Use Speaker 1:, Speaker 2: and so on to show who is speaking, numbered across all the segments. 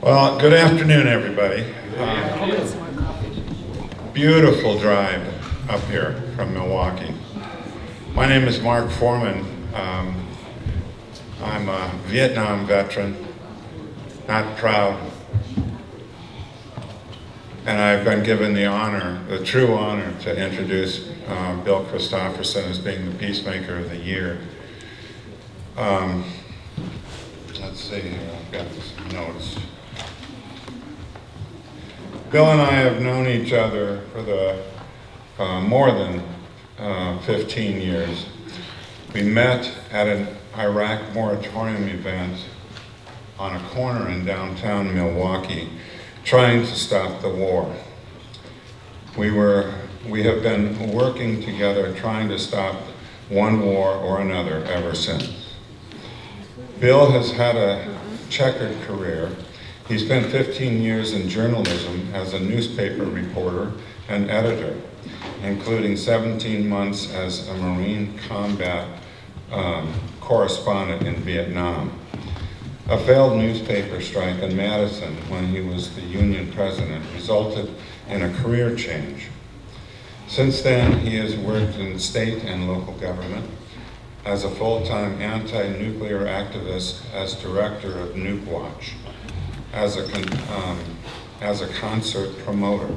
Speaker 1: Well, good afternoon, everybody. Beautiful drive up here from Milwaukee. My name is Mark Foreman. I'm a Vietnam veteran, not proud. And I've been given the honor, the true honor, to introduce Bill Christofferson as being the Peacemaker of the Year. Let's see here, I've got some notes. Bill and I have known each other for the more than 15 years. We met at an Iraq moratorium event on a corner in downtown Milwaukee, trying to stop the war. We have been working together trying to stop one war or another ever since. Bill has had a checkered career. He spent 15 years in journalism as a newspaper reporter and editor, including 17 months as a Marine combat correspondent in Vietnam. A failed newspaper strike in Madison when he was the union president resulted in a career change. Since then, he has worked in state and local government as a full-time anti-nuclear activist, as director of Nukewatch, as a concert promoter.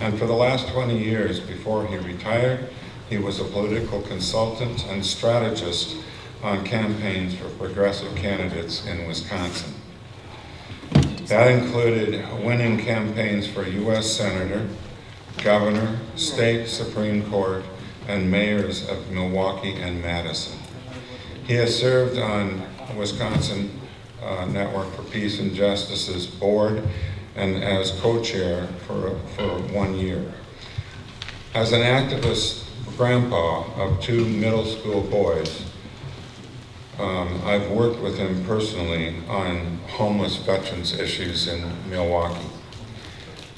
Speaker 1: And for the last 20 years before he retired, he was a political consultant and strategist on campaigns for progressive candidates in Wisconsin. That included winning campaigns for U.S. Senator, Governor, State Supreme Court, and mayors of Milwaukee and Madison. He has served on Wisconsin Network for Peace and Justice's board and as co-chair for 1 year. As an activist grandpa of 2 middle school boys, I've worked with him personally on homeless veterans issues in Milwaukee.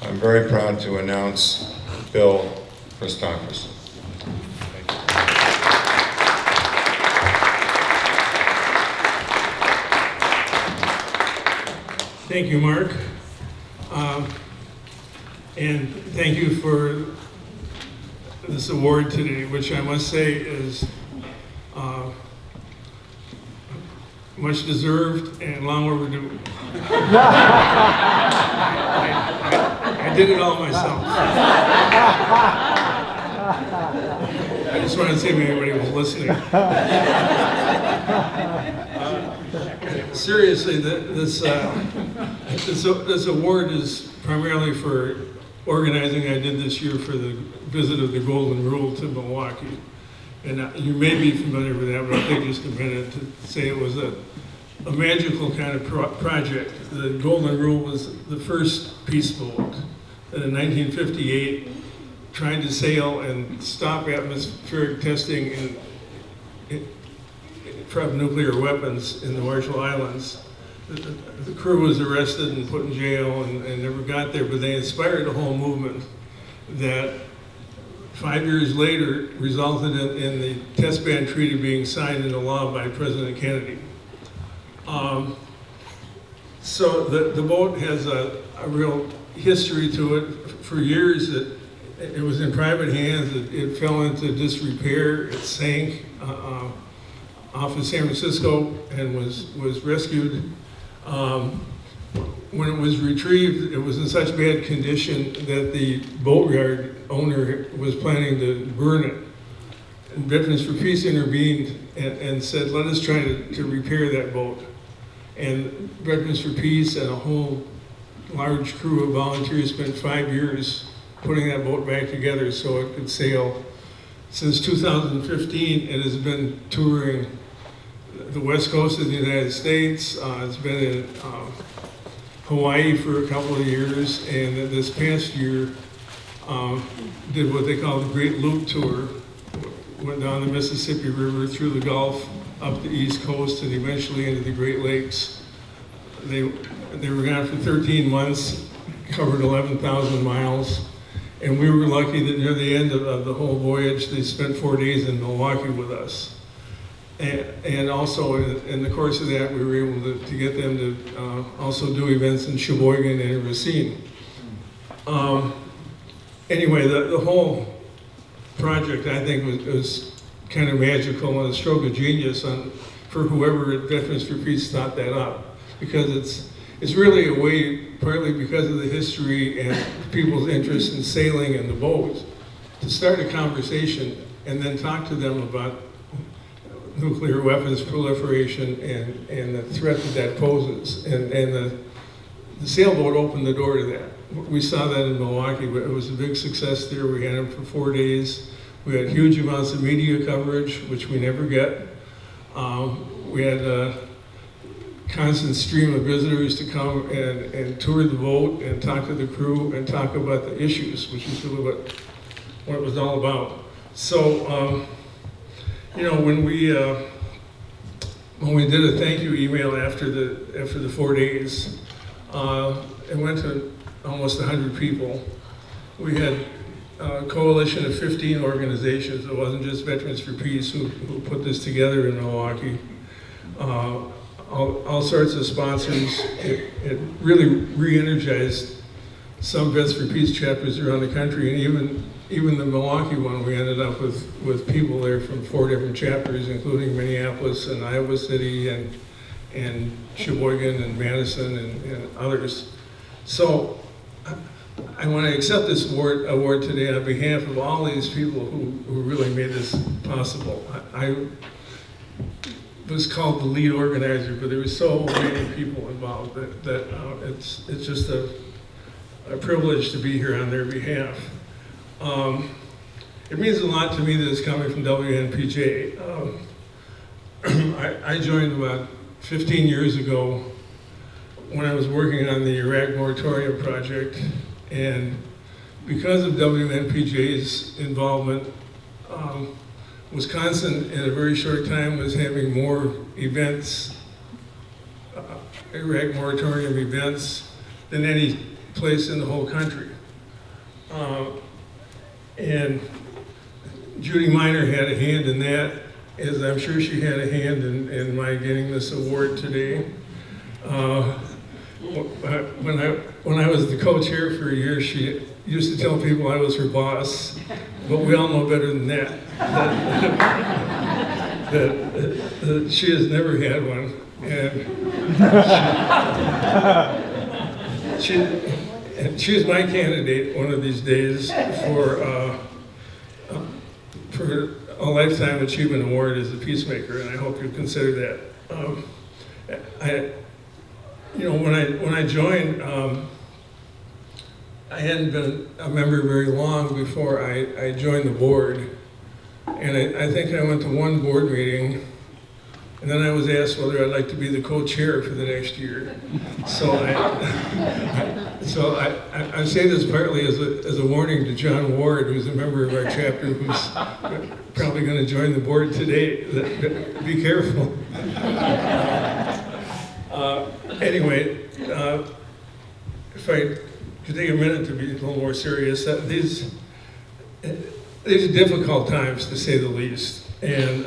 Speaker 1: I'm very proud to announce Bill Christofferson.
Speaker 2: Thank you, Mark. And thank you for this award today, which I must say is much deserved and long overdue. I did it all myself. I just wanted to see if anybody was listening. Seriously, this award is primarily for organizing I did this year for the visit of the Golden Rule to Milwaukee. And you may be familiar with that, but I'll take just a minute to say it was a magical kind of project. The Golden Rule was the first peace boat that in 1958 tried to sail and stop atmospheric testing from nuclear weapons in the Marshall Islands. The crew was arrested and put in jail and never got there, but they inspired a whole movement that 5 years later resulted in the test ban treaty being signed into law by President Kennedy. So the boat has a real history to it. For years it was in private hands. It fell into disrepair. It sank off of San Francisco and was rescued. When it was retrieved, it was in such bad condition that the boatyard owner was planning to burn it. And Veterans for Peace intervened and said, let us try to repair that boat. And Veterans for Peace and a whole large crew of volunteers spent 5 years putting that boat back together so it could sail. Since 2015, it has been touring the west coast of the United States. It's been in Hawaii for a couple of years, and this past year did what they call the Great Loop Tour. Went down the Mississippi River, through the Gulf, up the East Coast, and eventually into the Great Lakes. They were gone for 13 months, covered 11,000 miles, and we were lucky that near the end of the whole voyage, they spent 4 days in Milwaukee with us. And also in the course of that, we were able to get them to also do events in Sheboygan and Racine. Anyway, the whole project, I think, was kind of magical and a stroke of genius for whoever at Veterans for Peace thought that up, because it's really a way, partly because of the history and people's interest in sailing and the boat, to start a conversation and then talk to them about nuclear weapons proliferation and the threat that poses. And the sailboat opened the door to that. We saw that in Milwaukee. It was a big success there. We had them for 4 days. We had huge amounts of media coverage, which we never get. We had a constant stream of visitors to come and tour the boat and talk to the crew and talk about the issues, which is really what it was all about. So, you know, when we did a thank you email after the 4 days, it went to almost 100 people. We had a coalition of 15 organizations. It wasn't just Veterans for Peace who put this together in Milwaukee. All sorts of sponsors. It really re-energized some Vets for Peace chapters around the country, and even the Milwaukee one, we ended up with people there from 4 different chapters, including Minneapolis and Iowa City and Sheboygan and Madison and others. So I want to accept this award today on behalf of all these people who really made this possible. I was called the lead organizer, but there were so many people involved that it's just a privilege to be here on their behalf. It means a lot to me that it's coming from WNPJ. I joined about 15 years ago when I was working on the Iraq moratorium project, and because of WNPJ's involvement, Wisconsin in a very short time was having more events, Iraq moratorium events, than any place in the whole country. And Judy Miner had a hand in that, as I'm sure she had a hand in my getting this award today. When I was the co-chair for a year, she used to tell people I was her boss, but we all know better than that. That she has never had one, and she is my candidate one of these days for a Lifetime Achievement Award as a Peacemaker, and I hope you consider that. When I joined, I hadn't been a member very long before I joined the board, and I think I went to one board meeting, and then I was asked whether I'd like to be the co-chair for the next year. So I say this partly as a warning to John Ward, who's a member of our chapter, who's probably going to join the board today. Be careful. Anyway, if I could take a minute to be a little more serious, these are difficult times, to say the least. And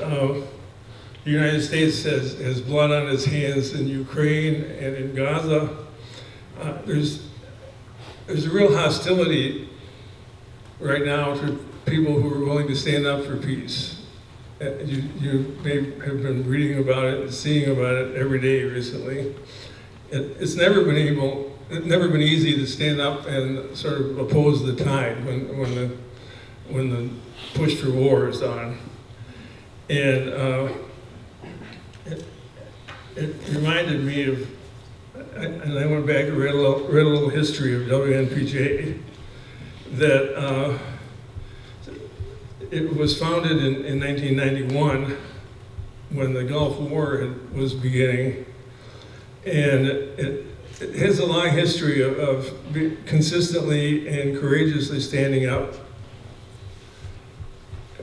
Speaker 2: the United States has blood on its hands in Ukraine and in Gaza. There's a real hostility right now to people who are willing to stand up for peace. You may have been reading about it and seeing about it every day recently. It's never been easy to stand up and sort of oppose the tide when the push for war is on. And it reminded me of, and I went back and read a little history of WNPJ, that it was founded in 1991 when the Gulf War was beginning, and it has a long history of consistently and courageously standing up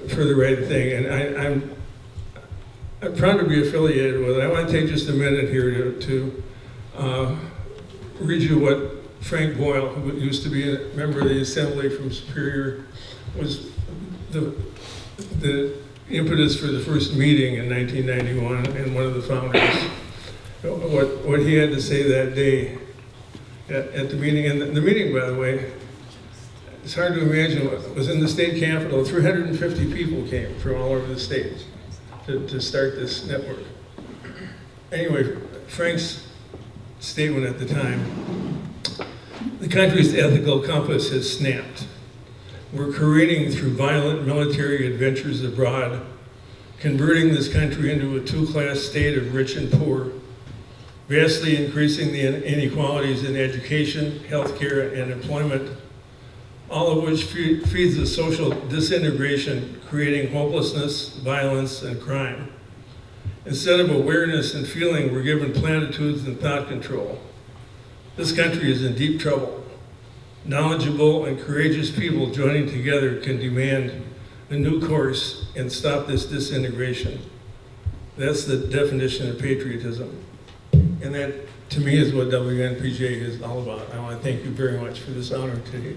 Speaker 2: for the right thing. And I'm proud to be affiliated with it. I want to take just a minute here to read you what Frank Boyle, who used to be a member of the Assembly from Superior, impetus for the first meeting in 1991 and one of the founders. What he had to say that day at the meeting, and the meeting, by the way, it's hard to imagine, it was in the state capitol. 350 people came from all over the state to start this network. Anyway, Frank's statement at the time, the country's ethical compass has snapped. We're careening through violent military adventures abroad, converting this country into a two-class state of rich and poor, vastly increasing the inequalities in education, healthcare, and employment, all of which feeds a social disintegration, creating hopelessness, violence, and crime. Instead of awareness and feeling, we're given platitudes and thought control. This country is in deep trouble. Knowledgeable and courageous people joining together can demand a new course and stop this disintegration. That's the definition of patriotism. And that, to me, is what WNPJ is all about. I want to thank you very much for this honor today.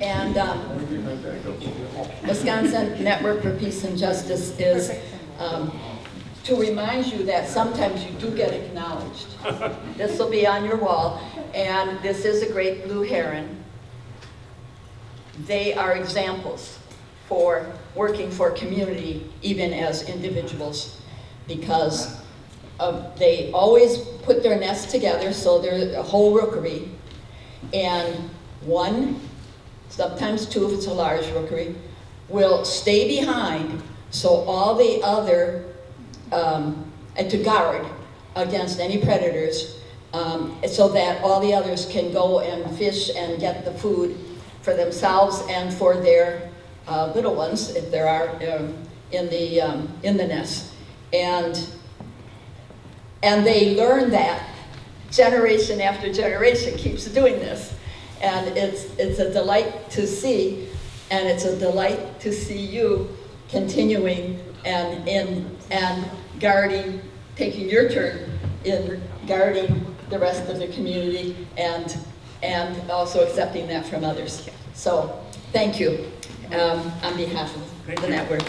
Speaker 3: And Wisconsin Network for Peace and Justice is to remind you that sometimes you do get acknowledged. This will be on your wall, and this is a great blue heron. They are examples for working for community, even as individuals, because they always put their nests together, so they're a whole rookery, and one, sometimes two if it's a large rookery, will stay behind so all the other, and to guard against any predators, so that all the others can go and fish and get the food for themselves and for their little ones, if there are in the nest. And they learn that generation after generation keeps doing this. And it's a delight to see, and it's a delight to see you continuing and guarding, taking your turn in guarding the rest of the community and also accepting that from others. So thank you on behalf of the network.